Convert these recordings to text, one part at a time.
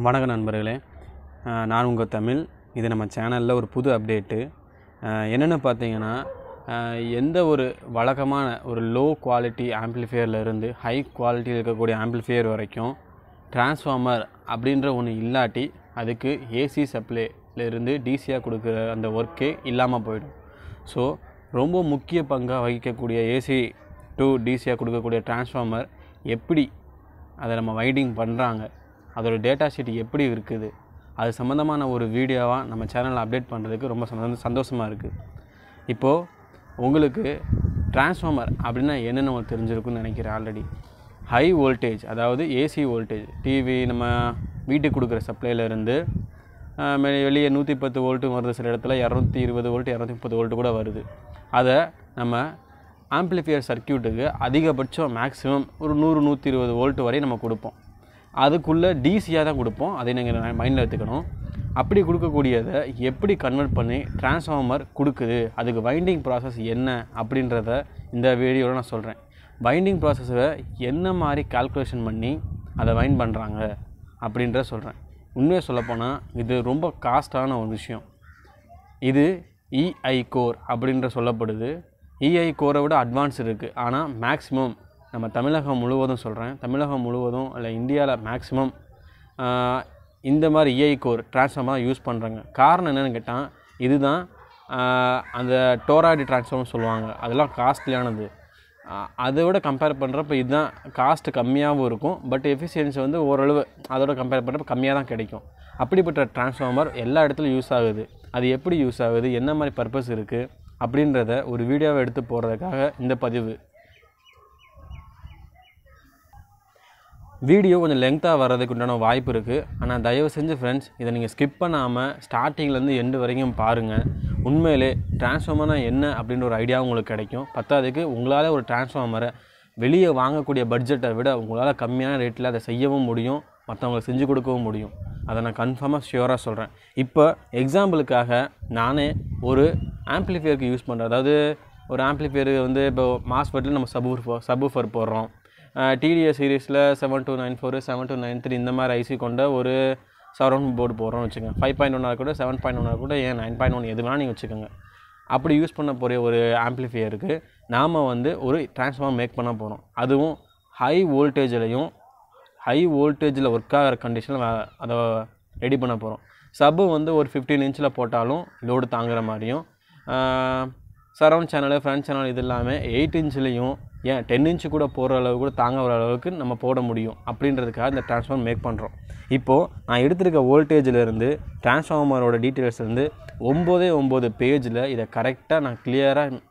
வணக்கம் நண்பர்களே, நான் உங்கள் தமிழ். இது நம்ம சேனலில் ஒரு புது அப்டேட்டு. என்னென்னு பார்த்தீங்கன்னா, எந்த ஒரு வழக்கமான ஒரு லோ குவாலிட்டி ஆம்ப்ளிஃபையர்லேருந்து ஹை குவாலிட்டி இருக்கக்கூடிய ஆம்ப்ளிஃபையர் வரைக்கும் டிரான்ஸ்ஃபார்மர் அப்படின்ற ஒன்று இல்லாட்டி அதுக்கு ஏசி சப்ளைலேருந்து டிசியாக கொடுக்குற அந்த ஒர்க்கே இல்லாமல் போயிடும். ஸோ ரொம்ப முக்கிய பங்காக வகிக்கக்கூடிய ஏசி டு டிசியாக கொடுக்கக்கூடிய டிரான்ஸ்ஃபார்மர் எப்படி அதை நம்ம வைண்டிங் பண்ணுறாங்க, அதோட டேட்டா ஷீட் எப்படி இருக்குது, அது சம்மந்தமான ஒரு வீடியோவாக நம்ம சேனலில் அப்டேட் பண்ணுறதுக்கு ரொம்ப சந்தோஷமாக இருக்குது. இப்போது உங்களுக்கு டிரான்ஸ்ஃபார்மர் அப்படின்னா என்னென்னு உங்களுக்கு தெரிஞ்சிருக்குன்னு நினைக்கிறேன். ஆல்ரெடி ஹை வோல்டேஜ், அதாவது ஏசி வோல்டேஜ், டிவி நம்ம வீட்டுக்கு கொடுக்குற சப்ளைலேருந்து வெளியே 110 வோல்ட்டும் வருது, சில இடத்துல 220 வோல்ட் 230 வோல்ட்டு கூட வருது. அதை நம்ம ஆம்ப்ளிஃபையர் சர்க்யூட்டுக்கு அதிகபட்சம் மேக்ஸிமம் ஒரு 100-120 வோல்ட் வரை நம்ம கொடுப்போம். அதுக்குள்ளே டிசியாக தான் கொடுப்போம். அதை நீங்கள் மைண்டில் எடுத்துக்கணும். அப்படி கொடுக்கக்கூடியதை எப்படி கன்வெர்ட் பண்ணி டிரான்ஸ்ஃபார்மர் கொடுக்குது, அதுக்கு வைண்டிங் ப்ராசஸ் என்ன அப்படின்றத இந்த வீடியோவில் நான் சொல்கிறேன். வைண்டிங் ப்ராசஸை என்ன மாதிரி கால்குலேஷன் பண்ணி அதை வைண்ட் பண்ணுறாங்க அப்படின்றத சொல்கிறேன். உண்மையை சொல்லப்போனால் இது ரொம்ப காஸ்டான ஒரு விஷயம். இது இஐ கோர் அப்படின்ற சொல்லப்படுது. இஐ கோரை விட அட்வான்ஸ் இருக்குது. ஆனால் மேக்ஸிமம் நம்ம தமிழகம் முழுவதும் சொல்கிறேன், தமிழகம் முழுவதும் இல்லை இந்தியாவில் மேக்ஸிமம் இந்த மாதிரி இஐ கோர் டிரான்ஸ்ஃபார்மர் யூஸ் பண்ணுறாங்க. காரணம் என்னென்னு கேட்டால், இதுதான் அந்த டோராய்டு டிரான்ஸ்ஃபார்மர் சொல்லுவாங்க, அதெல்லாம் காஸ்ட்லியானது. அதை விட கம்பேர் பண்ணுறப்ப இதுதான் காஸ்ட் கம்மியாகவும் இருக்கும், பட் எஃபிஷியன்சி வந்து ஓரளவு அதோட கம்பேர் பண்ணுறப்ப கம்மியாக தான் கிடைக்கும். அப்படிப்பட்ட டிரான்ஸ்ஃபார்மர் எல்லா இடத்துலையும் யூஸ் ஆகுது. அது எப்படி யூஸ் ஆகுது, என்ன மாதிரி பர்பஸ் இருக்குது அப்படின்றத ஒரு வீடியோவை எடுத்து போடுறதுக்காக இந்த பதிவு. வீடியோ கொஞ்சம் லெங்க்தாக வர்றதுக்கு உண்டான வாய்ப்பு இருக்குது. ஆனால் தயவு செஞ்சு ஃப்ரெண்ட்ஸ், இதை நீங்கள் ஸ்கிப் பண்ணாமல் ஸ்டார்டிங்லேருந்து எண்டு வரைக்கும் பாருங்கள். உண்மையிலே டிரான்ஸ்ஃபார்மர்னா என்ன அப்படின்ற ஒரு ஐடியா உங்களுக்கு கிடைக்கும். பத்தாவதுக்கு உங்களால் ஒரு டிரான்ஸ்ஃபார்மரை வெளியே வாங்கக்கூடிய பட்ஜெட்டை விட உங்களால் கம்மியான ரேட்டில் அதை செய்யவும் முடியும், மற்றவங்களுக்கு செஞ்சு கொடுக்கவும் முடியும். அதை நான் கன்ஃபார்மாக ஷியோராக சொல்கிறேன். இப்போ எக்ஸாம்பிளுக்காக நானே ஒரு ஆம்ப்ளிஃபையருக்கு யூஸ் பண்ணுறேன். அதாவது ஒரு ஆம்ப்ளிஃபையர் வந்து இப்போ மாஸ்பெட்டில் நம்ம சப்வூஃபர் போடுறோம். டிடிஎஸ் சீரீஸில் 7294 7293 இந்த மாதிரி ஐசி கொண்ட ஒரு சரௌண்ட் போர்டு போடுறோம்னு வச்சுக்கோங்க. 5.1 கூட 7.1 கூட, ஏன் 9.1 எது வேணால் நீங்கள் வச்சுக்கோங்க. அப்படி யூஸ் பண்ண போகிற ஒரு ஆம்ப்ளிஃபையருக்கு நாம் வந்து ஒரு டிரான்ஸ்ஃபார்மர் மேக் பண்ண போகிறோம். அதுவும் ஹை வோல்டேஜில் ஒர்க் ஆகிற கண்டிஷனில் அதை ரெடி பண்ண போகிறோம். சப்பு வந்து ஒரு 15 இன்ச்சில் போட்டாலும் லோடு தாங்குகிற மாதிரியும், சரௌண்ட் சேனலு ஃப்ரண்ட் சேனல் இது எல்லாமே 8 இன்ச்லேயும், ஏன் 10 இன்ச்சு கூட போகிற அளவு கூட தாங்குற அளவுக்கு நம்ம போட முடியும். அப்படின்றதுக்காக இந்த டிரான்ஸ்ஃபார்மர் மேக் பண்ணுறோம். இப்போது நான் எடுத்திருக்க வோல்டேஜிலேருந்து டிரான்ஸ்ஃபார்மரோட டீட்டெயில்ஸ்லேருந்து 9 பேஜில் இதை கரெக்டாக நான் கிளியராக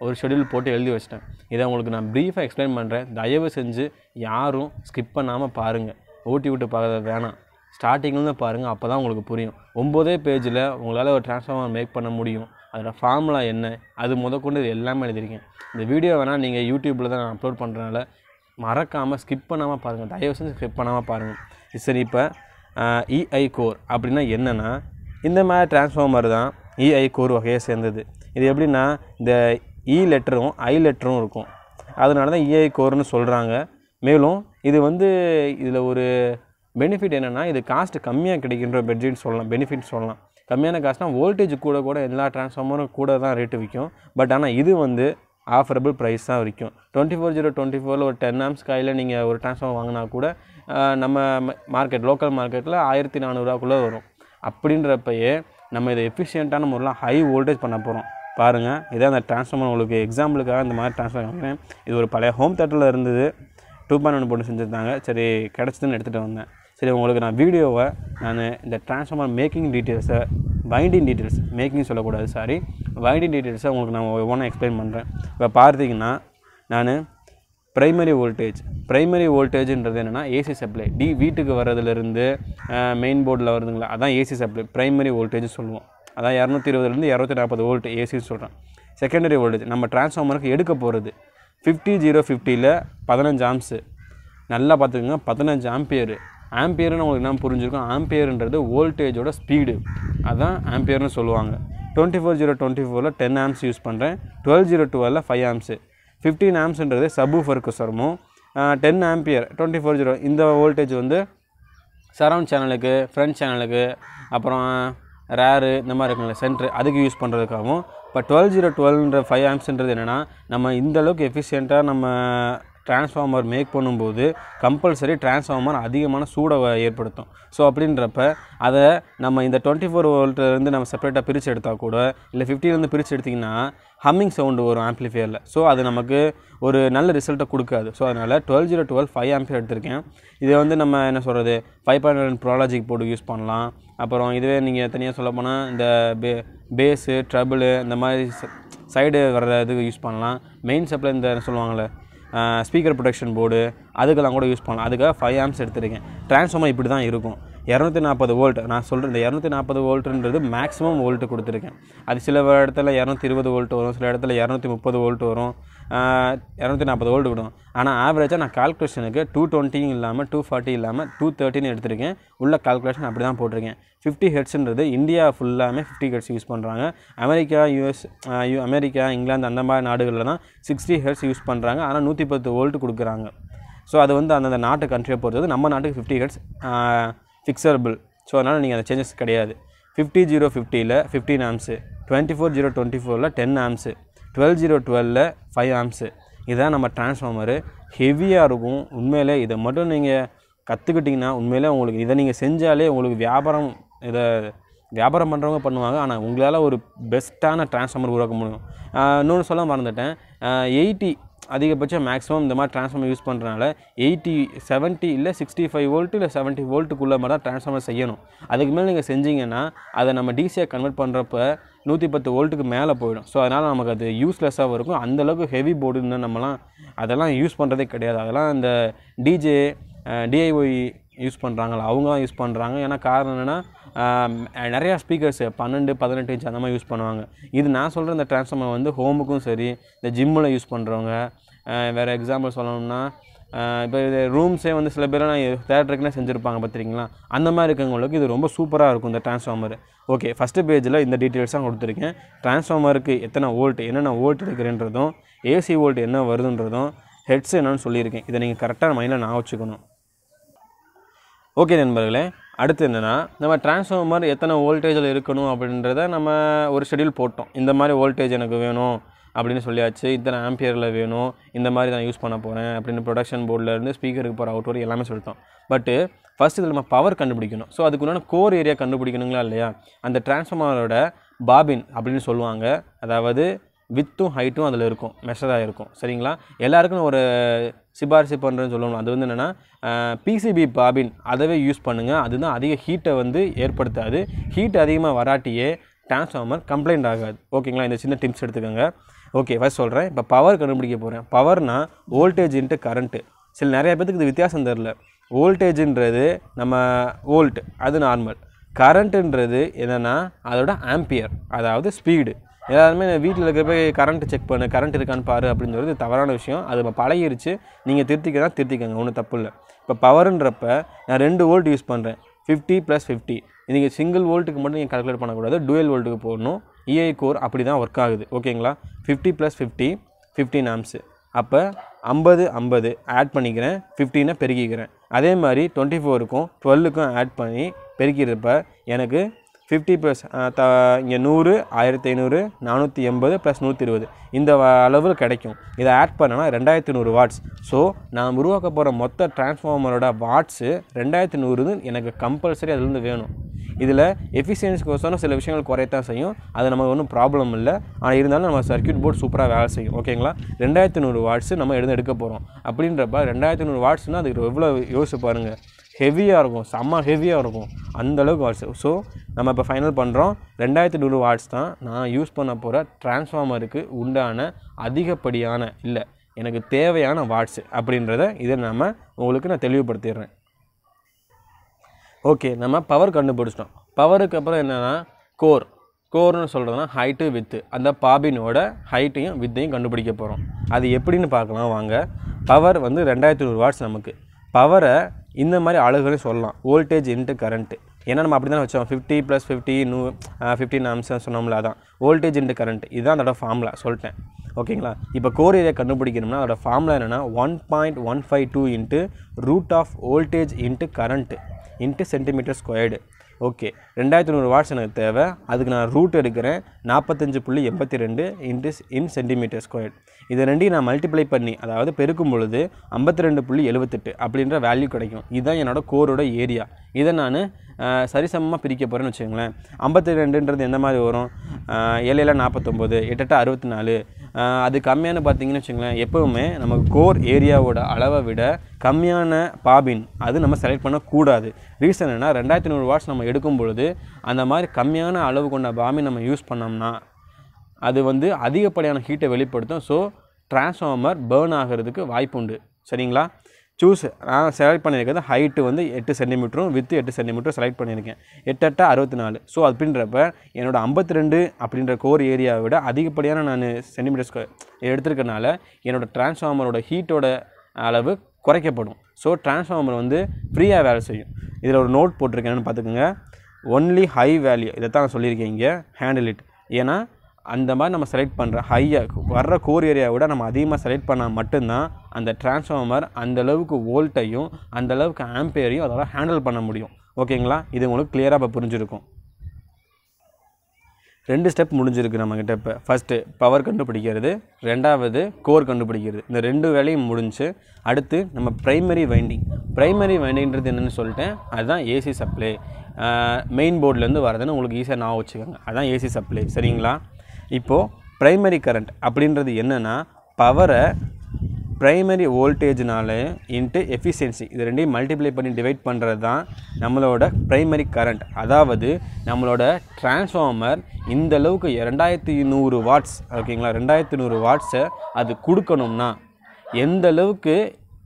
ஒரு ஷெடியூல் போட்டு எழுதி வச்சிட்டேன். இதை உங்களுக்கு நான் ப்ரீஃபாக எக்ஸ்பிளைன் பண்ணுறேன். தயவு செஞ்சு யாரும் ஸ்கிப் பண்ணாமல் பாருங்கள். ஓட்டி விட்டு பார்க்க வேணாம், ஸ்டார்டிங்லேருந்து பாருங்கள். அப்போ தான் உங்களுக்கு புரியும். 9 பேஜில் உங்களால் ஒரு டிரான்ஸ்ஃபார்மர் மேக் பண்ண முடியும். அதோட ஃபார்முலா என்ன, அது முதற்கொண்டு இது எல்லாமே எழுதியிருக்கேன். இந்த வீடியோ வேணால் நீங்கள் யூடியூப்பில் தான் நான் அப்லோட் பண்ணுறதுனால மறக்காமல் ஸ்கிப் பண்ணாமல் பாருங்கள். தயவு செஞ்சு ஸ்கிப் பண்ணாமல் பாருங்கள். சரி, இப்போ இஐ கோர் அப்படின்னா என்னென்னா, இந்த மாதிரி டிரான்ஸ்ஃபார்மர் தான் இஐ கோர் வகையை சேர்ந்தது. இது எப்படின்னா, இந்த இ லெட்டரும் ஐ லெட்டரும் இருக்கும், அதனால தான் இஐ கோர்னு சொல்கிறாங்க. மேலும் இது வந்து இதில் ஒரு பெனிஃபிட் என்னென்னா, இது காஸ்ட் கம்மியாக கிடைக்கின்ற பெனிஃபிட் சொல்லலாம். கம்மியான காஸ்ட்னால் வோல்டேஜ் கூட எல்லா டிரான்ஸ்ஃபார்மரும் கூட தான் ரேட்டு விற்கும். பட் ஆனால் இது வந்து ஆஃபரபிள் ப்ரைஸ் தான் விற்கும். 24/24 ஒரு 10 ஆம்ஸ் காயில் நீங்கள் ஒரு டிரான்ஸ்ஃபார்மர் வாங்கினா கூட நம்ம லோக்கல் மார்க்கெட்டில் 1400 வரும். அப்படின்றப்பயே நம்ம இதை எஃபிஷியண்ட்டான முறையில் ஹை வோல்டேஜ் பண்ண போகிறோம். பாருங்கள், இதான் அந்த டிரான்ஸ்ஃபார்மர். உங்களுக்கு எக்ஸாம்பிளுக்காக இந்த மாதிரி டிரான்ஸ்ஃபார்மர் வாங்கினேன். இது ஒரு பழைய ஹோம் தேட்டரில் இருந்தது, 2.1 போட்டு செஞ்சுருந்தாங்க. சரி, கிடச்சிதுன்னு எடுத்துகிட்டு வந்தேன். சரி, உங்களுக்கு நான் வீடியோவை இந்த டிரான்ஸ்ஃபார்மர் மேக்கிங் டீட்டெயில்ஸை, வைண்டிங் டீட்டெயில்ஸ், மேக்கிங் சொல்லக்கூடாது, சாரி, வைண்டிங் டீட்டெயில்ஸை உங்களுக்கு நான் ஒவ்வொன்றா எக்ஸ்பிளைன் பண்ணுறேன். இப்போ பார்த்தீங்கன்னா, நான் ப்ரைமரி வோல்டேஜ்ன்றது என்னென்னா ஏசி சப்ளை, வீட்டுக்கு வர்றதுலேருந்து மெயின் போர்டில் வருதுங்களா, அதான் ஏசி சப்ளை ப்ரைமரி வோல்டேஜ் சொல்லுவோம். அதான் 220 240 வோல்ட் ஏசின்னு சொல்கிறேன். செகண்டரி வோல்டேஜ் நம்ம டிரான்ஸ்ஃபார்மருக்கு எடுக்க போகிறது 50/050 15 ஆம்ஸு. நல்லா பார்த்துக்கோங்க, 15 ஆம்பியர்னு உங்களுக்கு என்ன புரிஞ்சிருக்கும். ஆம்பியர்ன்றது வோல்டேஜோட ஸ்பீடு, அதான் ஆம்பியர்னு சொல்லுவாங்க. 24/024 10 ஆம்ஸ் யூஸ் பண்ணுறேன். 12/012 5 ஆம்ஸு. 15 ஆம்ஸ்ன்றது சப்வூஃபருக்கு சரமும். 10 ஆம்பியர் 24/0 இந்த வோல்டேஜ் வந்து சரவுண்ட் சேனலுக்கு, ஃப்ரண்ட் சேனலுக்கு, அப்புறம் ரேரு இந்த மாதிரி இருக்குங்களா சென்ட்ரு, அதுக்கு யூஸ் பண்ணுறதுக்காகவும். இப்போ 12012ன்ற 5 ஆம்ப்ஸ்ன்றது என்னென்னா, நம்ம இந்தளவுக்கு எஃபிஷியண்ட்டாக நம்ம டிரான்ஸ்ஃபார்மர் மேக் பண்ணும்போது கம்பல்சரி டிரான்ஸ்ஃபார்மர் அதிகமான சூடை ஏற்படுத்தும். ஸோ அப்படின்றப்ப அதை நம்ம இந்த 24 வோல்ட்லேருந்து நம்ம செப்பரேட்டாக பிரித்து எடுத்தால் கூட, இல்லை 50லேருந்து பிரித்து எடுத்திங்கன்னா ஹம்மிங் சவுண்டு வரும் ஆம்ப்ளிஃபையரில். ஸோ அது நமக்கு ஒரு நல்ல ரிசல்ட்டை கொடுக்காது. ஸோ அதனால் 12012 5 ஆம்பியர் எடுத்திருக்கேன். இதை வந்து நம்ம என்ன சொல்கிறது 5.1 ப்ரோலாஜிக் போர்டு யூஸ் பண்ணலாம். அப்புறம் இதுவே நீங்கள் தனியாக சொல்ல போனால் இந்த பேஸு ட்ரபிளு இந்த மாதிரி சைடு வர்ற இதுக்கு யூஸ் பண்ணலாம். மெயின் சப்ளை இந்த சொல்லுவாங்கள்ல ஸ்பீக்கர் ப்ரொடெக்ஷன் போர்டு, அதுக்கெல்லாம் கூட யூஸ் பண்ணலாம். அதுக்காக 5 ஆம்ப்ஸ் எடுத்துருக்கேன். டிரான்ஸ்ஃபார்மர் இப்படி தான் இருக்கும். 240 வோல்ட் நான் சொல்கிறேன். இந்த 240 வோல்ட்டுன்றது மேக்ஸிமம் வோல்ட்டு கொடுத்துருக்கேன். அது சில இடத்துல 220 வோல்ட் வரும், சில இடத்துல 230 வோல்ட் வரும், 240 வோல்ட் விடும். ஆனால் ஆவரேஜாக நான் கால்குலேஷனுக்கு 220 இல்லாமல் 240 இல்லாமல் 230 எடுத்திருக்கேன். உள்ள கால்குலேஷன் அப்படி தான் போட்டிருக்கேன். 50 ஹெர்ட்ஸுன்றது இந்தியா ஃபுல்லாமே 50 ஹெர்ட்ஸ் யூஸ் பண்ணுறாங்க. அமெரிக்கா, அமெரிக்கா, இங்கிலாந்து அந்த மாதிரி நாடுகளில் தான் 60 ஹெர்ட்ஸ் யூஸ் பண்ணுறாங்க. ஆனால் 110 வோல்ட் கொடுக்குறாங்க. ஸோ அது வந்து அந்தந்த நாட்டு கண்ட்ரியை பொறுத்தது. நம்ம நாட்டுக்கு 50 ஹெர்ட்ஸ் ஃபிக்ஸபிள். ஸோ அதனால் நீங்கள் அந்த சேஞ்சஸ் கிடையாது. 50050ல் 15 ஆம்ப்ஸு, 24024ல் 10 ஆம்ப்ஸு, 12012ல் 5 ஆம்ப்ஸு. இதுதான் நம்ம டிரான்ஸ்ஃபார்மரு. ஹெவியாக இருக்கும் உண்மையிலே. இதை மட்டும் நீங்கள் கற்றுக்கிட்டிங்கன்னா உண்மையிலே உங்களுக்கு இதை நீங்கள் செஞ்சாலே உங்களுக்கு வியாபாரம் பண்ணுறவங்க பண்ணுவாங்க. ஆனால் உங்களால் ஒரு பெஸ்ட்டான டிரான்ஸ்ஃபார்மர் உருவாக்க முடியும். இன்னொன்று சொல்ல மறந்துட்டேன். 80 அதிகபட்சம் மேக்ஸிமம் இந்த மாதிரி டிரான்ஸ்ஃபார்மர் யூஸ் பண்ணுறதுனால 80, 70 இல்லை 65 வோல்ட்டு இல்லை 70 வோல்ட்டுக்குள்ளே மாதிரி தான் டிரான்ஸ்ஃபார்மர் செய்யணும். அதுக்கு மேலே நீங்கள் செஞ்சீங்கன்னா அதை நம்ம டிசியாக கன்வெர்ட் பண்ணுறப்ப 110 வோல்ட்டுக்கு மேலே போயிடும். ஸோ அதனால் நமக்கு அது யூஸ்லெஸ்ஸாக இருக்கும். அந்தளவுக்கு ஹெவி போர்டுன்னு நம்மலாம் அதெல்லாம் யூஸ் பண்ணுறதே கிடையாது. அதெல்லாம் இந்த டிஐஒய் யூஸ் பண்ணுறாங்களா அவங்க தான் யூஸ் பண்ணுறாங்க. ஏன்னா காரணம் என்னென்னா நிறையா ஸ்பீக்கர்ஸு 12, 18 இன்ச் அந்த மாதிரி யூஸ் பண்ணுவாங்க. இது நான் சொல்கிற இந்த டிரான்ஸ்ஃபார்மர் வந்து ஹோமுக்கும் சரி, இந்த ஜிம்மில் யூஸ் பண்ணுறவங்க, வேறு எக்ஸாம்பிள் சொல்லணும்னா இப்போ இது ரூம்ஸே வந்து சில பேரெலாம் தேட்டருக்குன்னே செஞ்சுருப்பாங்க பார்த்துருக்கீங்களா, அந்த மாதிரி இருக்கவங்களுக்கு இது ரொம்ப சூப்பராக இருக்கும் இந்த டிரான்ஸ்ஃபார்மர். ஓகே, ஃபஸ்ட்டு பேஜில் இந்த டீட்டெயில்ஸ் தான் கொடுத்துருக்கேன். டிரான்ஸ்ஃபார்மருக்கு எத்தனை வோல்ட், என்னென்ன வோல்ட் எடுக்கிறேன்றதும், ஏசி வோல்ட் என்ன வருதுன்றதும், ஹெட்ஸ் என்னன்னு சொல்லியிருக்கேன். இதை நீங்கள் கரெக்டான மைண்டில் நான் வச்சுக்கணும். ஓகே நண்பர்களே, அடுத்து என்னென்னா நம்ம டிரான்ஸ்ஃபார்மர் எத்தனை வோல்டேஜில் இருக்கணும் அப்படின்றத நம்ம ஒரு ஷெடியூல் போட்டோம். இந்த மாதிரி வோல்டேஜ் எனக்கு வேணும் அப்படின்னு சொல்லியாச்சு. இத்தனை ஆம்பியரில் வேணும், இந்த மாதிரி நான் யூஸ் பண்ண போகிறேன் அப்படின்னு ப்ரொடக்ஷன் போர்டிலேருந்து ஸ்பீக்கருக்கு போகிற அவுட்வர் எல்லாமே சொல்லிட்டோம். பட்டு ஃபஸ்ட் இதில் நம்ம பவர் கண்டுபிடிக்கணும். ஸோ அதுக்குண்டான கோர் ஏரியா கண்டுபிடிக்கணுங்களா இல்லையா? அந்த டிரான்ஸ்ஃபார்மரோட பாபின் அப்படின்னு சொல்லுவாங்க. அதாவது வித்தும் ஹைட்டும் அதில் இருக்கும், மெஷராக இருக்கும். சரிங்களா? எல்லாருக்கும் ஒரு சிபாரிசு பண்ணுறேன்னு சொல்லணும். அது வந்து என்னென்னா பிசிபி பாபின் அதவே யூஸ் பண்ணுங்கள். அதுதான் அதிக ஹீட்டை வந்து ஏற்படுத்தாது. ஹீட் அதிகமாக வராட்டியே டிரான்ஸ்ஃபார்மர் கம்ப்ளைண்ட் ஆகாது. ஓகேங்களா? இந்த சின்ன டிப்ஸ் எடுத்துக்கோங்க. ஓகே, ஃபஸ்ட் சொல்கிறேன். இப்போ பவர் கண்டுபிடிக்க போகிறேன். பவர்னால் வோல்டேஜ் இன்ட்டு கரண்ட்டு. நிறைய பேத்துக்கு இது வித்தியாசம் தெரில. வோல்டேஜுன்றது நம்ம வோல்ட், அது நார்மல். கரண்ட்டுன்றது என்னென்னா அதோட ஆம்பியர், அதாவது ஸ்பீடு. எல்லாருமே வீட்டில் இருக்கிறப்ப கரண்ட்டு செக் பண்ணு, கரண்ட் இருக்கான்னு பாரு அப்படின்றது தவறான விஷயம். அது பழகிருச்சு. நீங்கள் திருத்திக்கங்க, ஒன்றும் தப்பு இல்லை. இப்போ பவருன்றப்ப நான் 2 வோல்ட் யூஸ் பண்ணுறேன். 50 + 50. நீங்கள் சிங்கிள் வோல்ட்டுக்கு மட்டும் நீங்கள் கால்குலேட் பண்ணக்கூடாது, டூயல் வோல்ட்டுக்கு போடணும். இஐ கோர் அப்படி தான் ஒர்க் ஆகுது. ஓகேங்களா? 50 + 50 15 ஆம்ப்ஸு. அப்போ 50 ஆட் பண்ணிக்கிறேன், 15 பெருக்கிக்கிறேன். அதே மாதிரி 24க்கும் 12க்கும் ஆட் பண்ணி பெருக்கிறப்ப எனக்கு 50 + இங்கே 100, 1500, 480 + 120 இந்த அளவில் கிடைக்கும். இதை ஆட் பண்ணனா 2100 வாட்ஸ். ஸோ நான் உருவாக்க போகிற மொத்த டிரான்ஸ்ஃபார்மரோட வாட்ஸு 2100 எனக்கு கம்பல்சரி அதுலேருந்து வேணும். இதில் எஃபிஷியன்சிக்கோசரம் சில விஷயங்கள் குறையத்தான் செய்யும். அது நமக்கு ஒன்றும் ப்ராப்ளம் இல்லை. ஆனால் இருந்தாலும் நம்ம சர்க்யூட் போர்டு சூப்பராக வேலை செய்யும். ஓகேங்களா? 2100 வாட்ஸு நம்ம எடுக்க போகிறோம். அப்படின்றப்ப 2100 வாட்ஸ்னால் அதுக்கு எவ்வளோ யோசிச்சு பாருங்கள். ஹெவியாக இருக்கும், செம்ம ஹெவியாக இருக்கும், அந்தளவுக்கு வாட்ஸ். ஸோ நம்ம இப்போ ஃபைனல் பண்ணுறோம். 2100 வாட்ஸ் தான் நான் யூஸ் பண்ண போகிற டிரான்ஸ்ஃபார்மருக்கு உண்டான அதிகப்படியான இல்லை எனக்கு தேவையான வாட்ஸு அப்படின்றத இதை உங்களுக்கு நான் தெளிவுபடுத்திடுறேன். ஓகே, நம்ம பவர் கண்டுபிடிச்சிட்டோம். பவருக்கு அப்புறம் என்னென்னா கோர்னு சொல்கிறதுனா ஹைட்டு வித்து. அந்த பாபினோட ஹைட்டையும் வித்தையும் கண்டுபிடிக்க போகிறோம். அது எப்படின்னு பார்க்கலாம் வாங்க. பவர் வந்து 2100 வாட்ஸ். நமக்கு பவரை இந்த மாதிரி அழகுன்னு சொல்லலாம், வோல்டேஜ் இன்ட்டு கரண்ட்டு. ஏன்னா நம்ம அப்படி தானே வச்சோம், 50 + 50 15 ஆம்ப்ஸ் சொன்னோம்ல, அதான் வோல்டேஜ் இன்ட்டு கரண்ட். இதுதான் அதோட ஃபார்முலா சொல்லிட்டேன். ஓகேங்களா? இப்போ கோர் ஏரியா கண்டுபிடிக்கணும்னா அதோட ஃபார்முலா என்னென்னா 1.152 × root of voltage into current. Into centimetre squared. Okay, 2100 watts எனக்கு தேவை. அதுக்கு நான் ரூட் எடுக்கிறேன் 45.82 இன் சென்டிமீட்டர் ஸ்கொயர். இது ரெண்டையும் நான் மல்டிப்ளை பண்ணி, அதாவது பெருக்கும் பொழுது 52.78 அப்படின்ற வேல்யூ கிடைக்கும். இதுதான் என்னோடய கோரோட ஏரியா. இதை நான் சரிசமமாக பிரிக்க போகிறேன்னு வச்சுக்கோங்களேன். 52ன்றது எந்த மாதிரி வரும்? 7 49, 8 64. அது கம்மியான பார்த்தீங்கன்னு வச்சுங்களேன். எப்போவுமே நமக்கு கோர் ஏரியாவோட அளவை விட கம்மியான பாபின் அது நம்ம செலக்ட் பண்ணக்கூடாது. ரீசன் என்ன, 2100 வாட்ஸ் நம்ம எடுக்கும் பொழுது அந்த மாதிரி கம்மியான அளவு கொண்ட பாபின் நம்ம யூஸ் பண்ணோம்னா அது வந்து அதிகப்படியான ஹீட்டை வெளிப்படுத்தும். ஸோ டிரான்ஸ்ஃபார்மர் பேர்ன் ஆகிறதுக்கு வாய்ப்பு உண்டு. சரிங்களா? நான் செலக்ட் பண்ணியிருக்கிறது ஹைட்டு வந்து 8 சென்டிமீட்டரும் வித்து 8 சென்டிமீட்டரும் செலக்ட் பண்ணியிருக்கேன். 8 8 64. ஸோ அப்படின்றப்ப என்னோட 52 அப்படின்ற கோர் ஏரியாவை விட அதிகப்படியான நான் சென்டிமீட்டர் ஸ்கொயர் எடுத்துருக்கனால என்னோடய டிரான்ஸ்ஃபார்மரோட ஹீட்டோட அளவு குறைக்கப்படும். ஸோ டிரான்ஸ்ஃபார்மர் வந்து ஃப்ரீயாக வேலை செய்யும். இதில் ஒரு நோட் போட்டிருக்கேன்னு பார்த்துக்கோங்க. ஒன்லி ஹை வேல்யூ, இதை தான் நான் சொல்லியிருக்கேன் இங்கே, ஹேண்டில் இட். ஏன்னா அந்த மாதிரி நம்ம செலக்ட் பண்ணுற ஹையாக வர்ற கோர் ஏரியாவை விட நம்ம அதிகமாக செலக்ட் பண்ணால் மட்டும்தான் அந்த டிரான்ஸ்ஃபார்மர் அந்தளவுக்கு வோல்ட்டையும் அந்தளவுக்கு ஆம்பேரையும் அதோட ஹேண்டில் பண்ண முடியும். ஓகேங்களா? இது உங்களுக்கு கிளியராக இப்போ புரிஞ்சிருக்கும். 2 ஸ்டெப் முடிஞ்சிருக்கு நம்மக்கிட்ட. இப்போ ஃபஸ்ட்டு பவர் கண்டுபிடிக்கிறது, ரெண்டாவது கோர் கண்டுபிடிக்கிறது. இந்த 2 வேலையும் முடிஞ்சு அடுத்து நம்ம ப்ரைமரி வைண்டிங்கிறது என்னென்னு சொல்லிட்டேன். அதுதான் ஏசி சப்ளை. மெயின் போர்ட்லேருந்து வரதுன்னு உங்களுக்கு ஈஸியாக நான் வச்சுக்கோங்க. அதுதான் ஏசி சப்ளை. சரிங்களா? இப்போது ப்ரைமரி கரண்ட் அப்படின்றது என்னென்னா, பவரை ப்ரைமரி வோல்டேஜ்னால இன்ட்டு எஃபிஷியன்சி இது ரெண்டையும் மல்டிப்ளை பண்ணி டிவைட் பண்ணுறது தான் நம்மளோட ப்ரைமரி கரண்ட். அதாவது நம்மளோட டிரான்ஸ்ஃபார்மர் இந்தளவுக்கு 2100 வாட்ஸ், ஓகேங்களா, 2100 வாட்ஸை அது கொடுக்கணும்னா எந்த அளவுக்கு,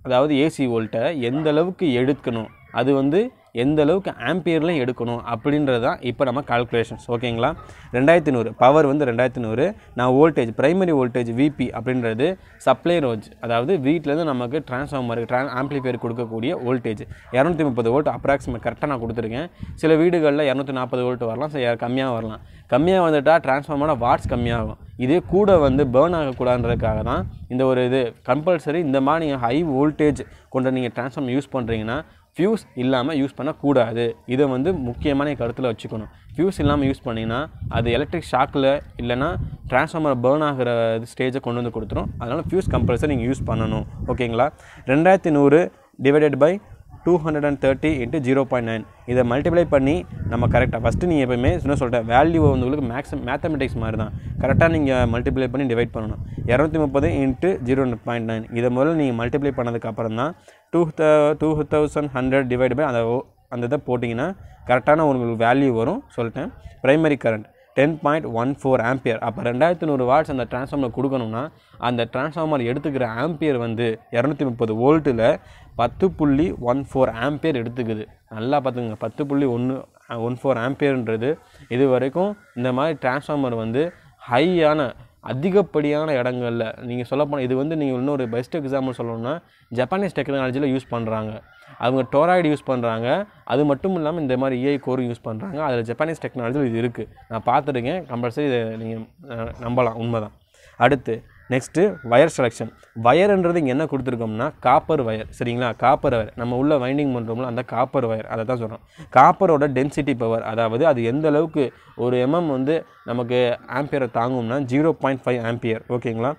அதாவது ஏசி வோல்ட்டை எந்த அளவுக்கு எடுக்கணும், அது வந்து எந்த அளவுக்கு ஆம்பியர்லையும் எடுக்கணும் அப்படின்றது தான் இப்போ நம்ம கால்குலேஷன்ஸ். ஓகேங்களா? 2100 பவர் வந்து 2100. நான் வோல்டேஜ் ப்ரைமரி வோல்டேஜ் விபி அப்படின்றது சப்ளை ரோஜ், அதாவது வீட்டிலேருந்து நமக்கு டிரான்ஸ்ஃபார்மருக்கு ஆம்பிளிஃபையர் கொடுக்கக்கூடிய வோல்டேஜ் 230 வோல்ட் அப்ராக்சிமேட் கரெக்டாக நான் கொடுத்துருக்கேன். சில வீடுகளில் 240 வோல்ட் வரலாம், கம்மியாக வரலாம். கம்மியாக வந்துட்டால் டிரான்ஸ்ஃபார்மரோட வாட்ஸ் கம்மியாகும். இதே கூட வந்து பேர்ன் ஆகக்கூடாதுன்றதுக்காக தான் இந்த ஒரு இது கம்பல்சரி. இந்த மாதிரி நீங்கள் ஹை வோல்டேஜ் கொண்ட நீங்கள் டிரான்ஸ்ஃபார்மர் யூஸ் பண்ணுறீங்கன்னா ஃபியூஸ் இல்லாமல் யூஸ் பண்ணக்கூடாது. இதை வந்து முக்கியமான கருத்தில் வச்சுக்கணும். ஃபியூஸ் இல்லாமல் யூஸ் பண்ணிங்கன்னா அது எலக்ட்ரிக் ஷாக்கில் இல்லைனா டிரான்ஸ்ஃபார்மர் பேர்ன் ஆகிற ஸ்டேஜை கொண்டு வந்து கொடுத்துரும். அதனால் ஃபியூஸ் கம்பல்சரி நீங்கள் யூஸ் பண்ணணும். ஓகேங்களா? 2100 டிவைடட் பை 230 × 0.9 இதை மல்டிப்ளை பண்ணி நம்ம கரெக்டாக ஃபஸ்ட்டு நீங்கள் எப்போயுமே சொல்லிட்டேன், வேல்யூ வந்து உங்களுக்கு மேத்தமெட்டிக்ஸ் மாதிரி தான், கரெக்டாக நீங்கள் மல்டிப்ளை பண்ணி டிவைட் பண்ணணும். 230 × 0.9 இதை முதல்ல நீங்கள் மல்டிப்ளை பண்ணதுக்கப்புறம் தான் 2100 டிவைட் பை அந்த இதை போட்டிங்கன்னா கரெக்டான உங்களுக்கு வேல்யூ வரும். சொல்லிட்டேன். Primary current 10.14 ampere. அப்போ 2100 வாட்ஸ் அந்த டிரான்ஸ்ஃபார்மர் கொடுக்கணும்னா அந்த டிரான்ஸ்ஃபார்மர் எடுத்துக்கிற ஆம்பியர் வந்து 230 வோல்ட்டில் 10.14 ஆம்பியர் எடுத்துக்குது. நல்லா பார்த்துங்க, 10.14 ஆம்பியர்ன்றது இது வரைக்கும் இந்த மாதிரி டிரான்ஸ்ஃபார்மர் வந்து ஹையான அதிகப்படியான இடங்களில் நீங்கள் சொல்லப்போனால் இது வந்து நீங்கள் இன்னொரு பெஸ்ட் எக்ஸாம்பிள் சொல்லணும்னா ஜப்பானீஸ் டெக்னாலஜியில் யூஸ் பண்ணுறாங்க. அவங்க டோராய்டு யூஸ் பண்ணுறாங்க. அது மட்டும் இல்லாமல் இந்த மாதிரி ஏஐ கோரும் யூஸ் பண்ணுறாங்க. அதில் ஜப்பானீஸ் டெக்னாலஜியில் இது இருக்குது, நான் பார்த்துருக்கேன். கம்பல்சரி இதை நீங்கள் நம்பலாம், உண்மைதான். அடுத்து நெக்ஸ்ட்டு வயர் செலெக்ஷன். வயர்ன்றது இங்கே என்ன கொடுத்துருக்கோம்னா காப்பர் வயர். சரிங்களா? காப்பர் வயர் நம்ம உள்ள வைண்டிங் பண்ணுறோம்ல, அந்த காப்பர் வயர் அதை தான் சொல்கிறோம். காப்பரோட டென்சிட்டி பவர், அதாவது அது எந்த அளவுக்கு ஒரு வந்து நமக்கு ஆம்பியரை தாங்கும்னா 0.5 ஆம்பியர். ஓகேங்களா?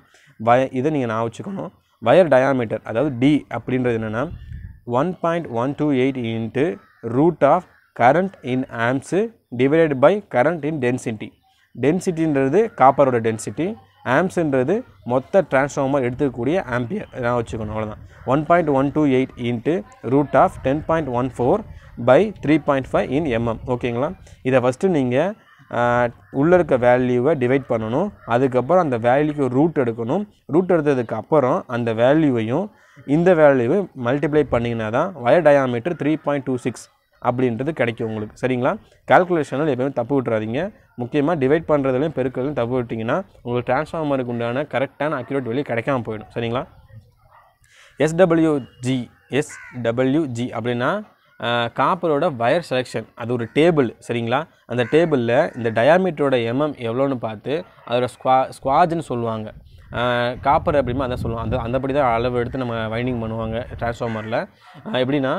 இதை நீங்கள் நான் வச்சுக்கணும். வயர் டயாமீட்டர், அதாவது டி அப்படின்றது என்னென்னா 1.128 × root of current in amps divided by current in density. டென்சிட்டின்றது காப்பரோட டென்சிட்டி, ஆம்ஸ்ன்றது மொத்த டிரான்ஸ்ஃபார்மர் எடுத்துக்கக்கூடிய ஆம்பியர். நான் வச்சுக்கணும், அவ்வளோதான். 1.128 × root of 10.14 by 3.5 in MM. ஓகேங்களா? இதை ஃபஸ்ட்டு நீங்கள் உள்ளே இருக்க வேல்யூவை டிவைட் பண்ணணும். அதுக்கப்புறம் அந்த வேல்யூக்கு ரூட் எடுக்கணும். ரூட் எடுத்ததுக்கு அப்புறம் அந்த வேல்யூவையும் இந்த வேல்யூவை மல்டிப்ளை பண்ணிங்கன்னா தான் வயர் டயாமீட்டர் 3.26 அப்படின்றது கிடைக்கும் உங்களுக்கு. சரிங்களா? கால்குலேஷனில் எப்போயுமே தப்பு விட்டுறாதீங்க. முக்கியமாக டிவைட் பண்ணுறதுலையும் பெருக்கிறதுலையும் தப்பு விட்டிங்கன்னா உங்களுக்கு டிரான்ஸ்ஃபார்மருக்கு உண்டான கரெக்டான அக்யூரேட் வேல்யூ கிடைக்காம போயிடும். சரிங்களா? எஸ்டபிள்யூஜி அப்படின்னா காப்பரோட வயர் செலெக்ஷன். அது ஒரு டேபிள். சரிங்களா? அந்த டேபிளில் இந்த டயாமீட்டரோட எம்எம் எவ்வளோன்னு பார்த்து அதோட ஸ்குவாஜ்னு சொல்லுவாங்க. காப்பர் அப்படிமா அதான் சொல்லுவோம். அந்தபடி தான் அளவு எடுத்து நம்ம வைண்டிங் பண்ணுவாங்க டிரான்ஸ்ஃபார்மரில். எப்படின்னா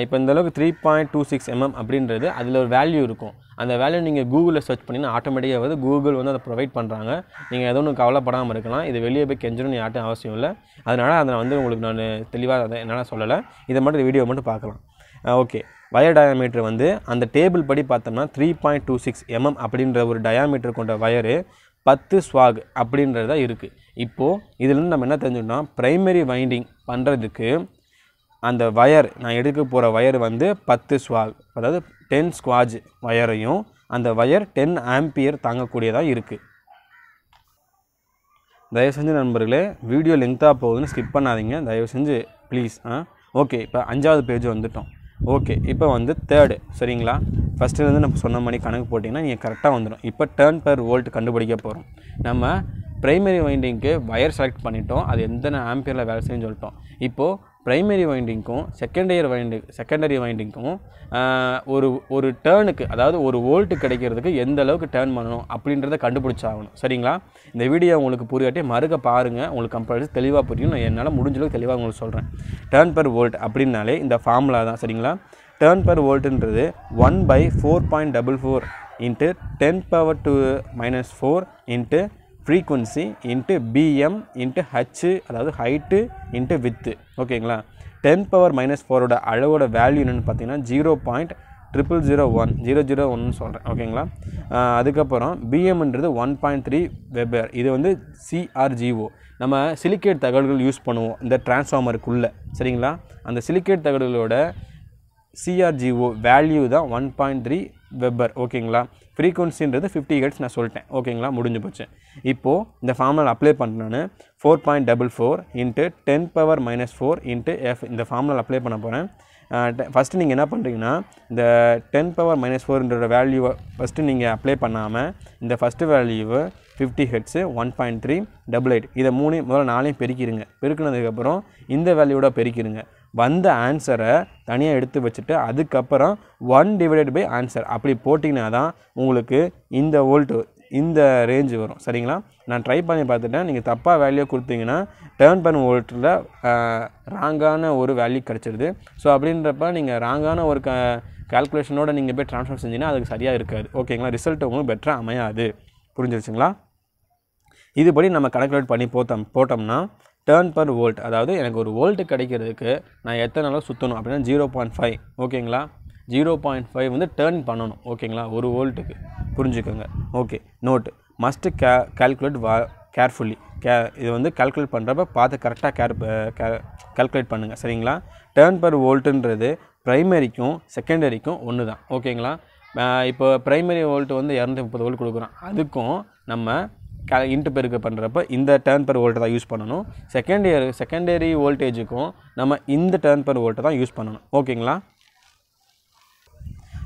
இப்போ இந்தளவுக்கு 3.26 mm அப்படின்றது அதில் ஒரு வேல்யூ இருக்கும். அந்த வேல்யூ நீங்கள் கூகுளில் சர்ச் பண்ணிங்கன்னா ஆட்டோமேட்டிக்காக வந்து கூகுள் வந்து அதை ப்ரொவைட் பண்ணுறாங்க. நீங்கள் எதுவும் ஒன்று கவலைப்படாமல் இருக்கலாம். இது வெளியே போய் கெஞ்சணும்னு யார்ட்டும் அவசியம் இல்லை. அதனால் அதை வந்து உங்களுக்கு நான் தெளிவாக அதை என்னால் சொல்லலை. இதை மட்டும் வீடியோ மட்டும் பார்க்கலாம். ஓகே, வயர் டயாமீட்டர் வந்து அந்த டேபிள் படி பார்த்தோம்னா 3.26 mm அப்படின்ற ஒரு டயாமீட்டர் கொண்ட வயரு 10 ஸ்வாக் அப்படின்றது தான் இருக்குது. இப்போது இதிலேருந்து நம்ம என்ன தெரிஞ்சுக்கிட்டோம்னா ப்ரைமரி வைண்டிங் பண்ணுறதுக்கு அந்த வயர் நான் எடுக்க போகிற வயர் வந்து 10 ஸ்வாக், அதாவது 10 ஸ்குவாஜ் வயரையும் அந்த வயர் 10 ஆம்பியர் தாங்கக்கூடியதாக இருக்குது. தயவு செஞ்சு நண்பர்களே வீடியோ லெங்க்த்தாக போகுதுன்னு ஸ்கிப் பண்ணாதீங்க, தயவு செஞ்சு ப்ளீஸ். ஓகே, இப்போ 5வது பேஜ் வந்துட்டோம். ஓகே, இப்போ வந்து தேர்டு சரிங்களா. ஃபஸ்ட்டுலேருந்து நம்ம சொன்ன மாதிரி கணக்கு போட்டிங்கன்னா நீங்கள் கரெக்டாக வந்துடும். இப்போ டர்ன் பெர் வோல்ட் கண்டுபிடிக்க போகிறோம். நம்ம ப்ரைமரி வைண்டிங்க்கு வயர் செலக்ட் பண்ணிட்டோம், அது எத்தனை ஆம்பியரில் வேலை செய்யுன்னு சொல்லிட்டோம். இப்போது ப்ரைமரி வைண்டிங்க்கும் செகண்டரி வைண்டிங்க்கும் ஒரு டேர்னுக்கு, அதாவது ஒரு வோல்ட்டு கிடைக்கிறதுக்கு எந்த அளவுக்கு டேர்ன் பண்ணணும் அப்படின்றத கண்டுபிடிச்சாகணும் சரிங்களா. இந்த வீடியோ உங்களுக்கு புரியாட்டி மறுக்க பாருங்கள், உங்களுக்கு கம்பல்சரி தெளிவாக புரியும். நான் என்னால் முடிஞ்சளவுக்கு தெளிவாக உங்களுக்கு சொல்கிறேன். டேர்ன் பெர் வோல்ட் அப்படின்னாலே இந்த ஃபார்முலா தான் சரிங்களா. டேர்ன் பெர் வோல்ட்டுன்றது 1/4.44 into 10⁻⁻⁴ into frequency into BM into H, அதாவது ஹைட்டு இன்ட்டு வித்து. ஓகேங்களா. 10⁻⁴ அளவோட வேல்யூ என்னென்னு பார்த்தீங்கன்னா 0.0001 சொல்கிறேன். ஓகேங்களா. அதுக்கப்புறம் BMன்றது 1.3 வெபர். இது வந்து CRGO. நம்ம சிலிக்கேட் தகடுகள் யூஸ் பண்ணுவோம் இந்த டிரான்ஸ்ஃபார்மருக்குள்ளே சரிங்களா. அந்த சிலிக்கேட் தகடுகளோட CRGO வேல்யூ தான் 1.3 வெபர். ஓகேங்களா. ஃப்ரீக்வன்சின்றது 50 ஹெர்ட்ஸ் நான் சொல்லிட்டேன். ஓகேங்களா, முடிஞ்சு போச்சு. இப்போது இந்த ஃபார்முலா அப்ளை பண்ணுறேன்னு 4.44 இன்ட்டு 10⁻⁻⁴ இன்ட்டு F இந்த ஃபார்முலா அப்ளை பண்ண போகிறேன். ஃபஸ்ட்டு நீங்கள் என்ன பண்ணுறீங்கன்னா இந்த 10⁻⁻⁴ வேல்யூவை ஃபஸ்ட்டு நீங்கள் அப்ளை பண்ணாமல் இந்த ஃபஸ்ட்டு வேல்யூவை 50 ஹெர்ட்ஸு 1.388 இதை முதல்ல 4 பெருக்கிடுங்க. பெருக்கினதுக்கப்புறம் இந்த வேல்யூவோட பெருக்கிடுங்க. வந்த ஆன்சரை தனியாக எடுத்து வச்சுட்டு அதுக்கப்புறம் 1/by ஆன்சர் அப்படி போட்டிங்கன்னா தான் உங்களுக்கு இந்த வோல்ட்டு இந்த ரேஞ்சு வரும் சரிங்களா. நான் ட்ரை பண்ணி பார்த்துட்டேன். நீங்கள் தப்பாக வேல்யூ கொடுத்தீங்கன்னா டர்ன் பெர் வோல்ட்டில் ராங்கான ஒரு வேல்யூ கிடச்சிடுது. ஸோ அப்படின்றப்ப நீங்கள் ராங்கான ஒரு கால்குலேஷனோடு நீங்கள் போய் ட்ரான்ஸ்ஃபர் செஞ்சீங்கன்னா அதுக்கு சரியாக இருக்காது. ஓகேங்களா, ரிசல்ட் உங்களுக்கு பெட்டராக அமையாது. புரிஞ்சிருச்சுங்களா. இதுபடி நம்ம கால்குலேட் பண்ணி போட்டோம்னா டர்ன் பெர் வோல்ட், அதாவது எனக்கு ஒரு வோல்ட்டு கிடைக்கிறதுக்கு நான் எத்தனை அளவு சுற்றணும் அப்படின்னா 0.5. ஓகேங்களா, 0.5 வந்து டர்ன் பண்ணணும். ஓகேங்களா, ஒரு வோல்ட்டுக்கு. புரிஞ்சுக்கோங்க. Okay, note must calculate carefully. இது வந்து கால்குலேட் பண்ணுறப்ப பார்த்து கரெக்டாக கால்குலேட் பண்ணுங்கள் சரிங்களா. டர்ன் பெர் வோல்ட்டுன்றது ப்ரைமரிக்கும் செகண்டரிக்கும் ஒன்று தான். ஓகேங்களா. இப்போ ப்ரைமரி வோல்ட்டு வந்து 230 வோல்ட் கொடுக்குறோம், அதுக்கும் நம்ம இன்ட்டு பெருக்க பண்ணுறப்ப இந்த டர்ன் பெர் வோல்ட்டை தான் யூஸ் பண்ணணும். செகண்டரி வோல்டேஜுக்கும் நம்ம இந்த டர்ன் பெர் வோல்ட்டை தான் யூஸ் பண்ணணும். ஓகேங்களா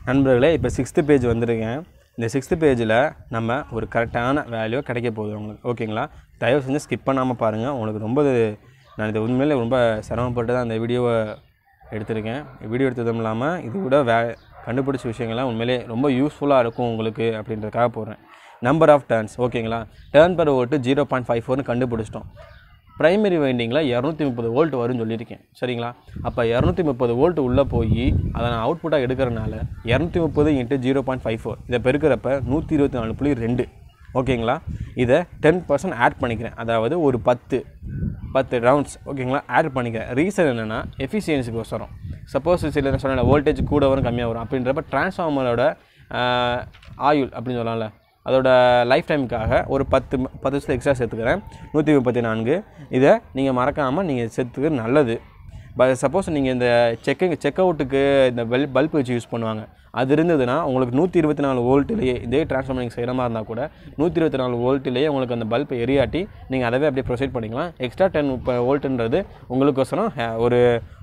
நண்பர்களே. இப்போ 6th பேஜ் வந்துருக்கேன். இந்த 6th பேஜில் நம்ம ஒரு கரெக்டான வேல்யூ கிடைக்க போகுது உங்களுக்கு. ஓகேங்களா, தயவு செஞ்சு ஸ்கிப் பண்ணாமல் பாருங்கள். உங்களுக்கு நான் இது உண்மையிலே ரொம்ப சிரமப்பட்டு தான் அந்த வீடியோவை எடுத்திருக்கேன். வீடியோ எடுத்ததும் இல்லாமல் இது கூட கண்டுபிடிச்ச விஷயங்கள்லாம் உண்மையிலே ரொம்ப யூஸ்ஃபுல்லாக இருக்கும் உங்களுக்கு அப்படின்றதுக்காக போடுறேன். Number of turns. ஓகேங்களா, டர்ன் பெர் வோல்ட்டு 0.54 கண்டுபிடிச்சிட்டோம். ப்ரைமரி வைண்டிங்கில் 230 வோல்ட் வரும்னு சொல்லியிருக்கேன் சரிங்களா. அப்போ 230 வோல்ட் உள்ளே போய் அதை நான் அவுட்புட்டாக எடுக்கிறனால 230 × 0.54 இதை பெருக்கிறப்ப 124.2. ஓகேங்களா, இதை 10% ஆட் பண்ணிக்கிறேன், அதாவது ஒரு 10 ரவுண்ட்ஸ். ஓகேங்களா, ஆட் பண்ணிக்கிறேன். ரீசன் என்னென்னா எஃபிஷியன்சிக்கு வசரம். சப்போஸ் சில சொன்ன வோல்டேஜ் கூட வரும் கம்மியாக வரும் அப்படின்றப்ப டிரான்ஸ்ஃபார்மரோட ஆயுள் அப்படின்னு சொல்லலாம்ல, அதோட லைஃப் டைமுக்காக ஒரு 10 வருஷம் எக்ஸ்ட்ரா சேர்த்துக்கிறேன். 134. இதை நீங்கள் மறக்காமல் நீங்கள் சேர்த்துக்கிறது நல்லது. சப்போஸ் நீங்கள் இந்த செக் அவுட்டுக்கு இந்த பல்ப் வச்சு யூஸ் பண்ணுவாங்க, அது இருந்ததுன்னா உங்களுக்கு 124 வோல்ட்லேயே இதே டிரான்ஸ்ஃபார்மர் நீங்கள் செய்கிற மாதிரி இருந்தால் கூட 124 வோல்ட்லேயே உங்களுக்கு அந்த பல்பை எரியாட்டி நீங்கள் அதவே அப்படியே ப்ரொசீட் பண்ணிக்கலாம். எக்ஸ்ட்ரா 10 வோல்ட்டுன்றது உங்களுக்கோசரம் ஒரு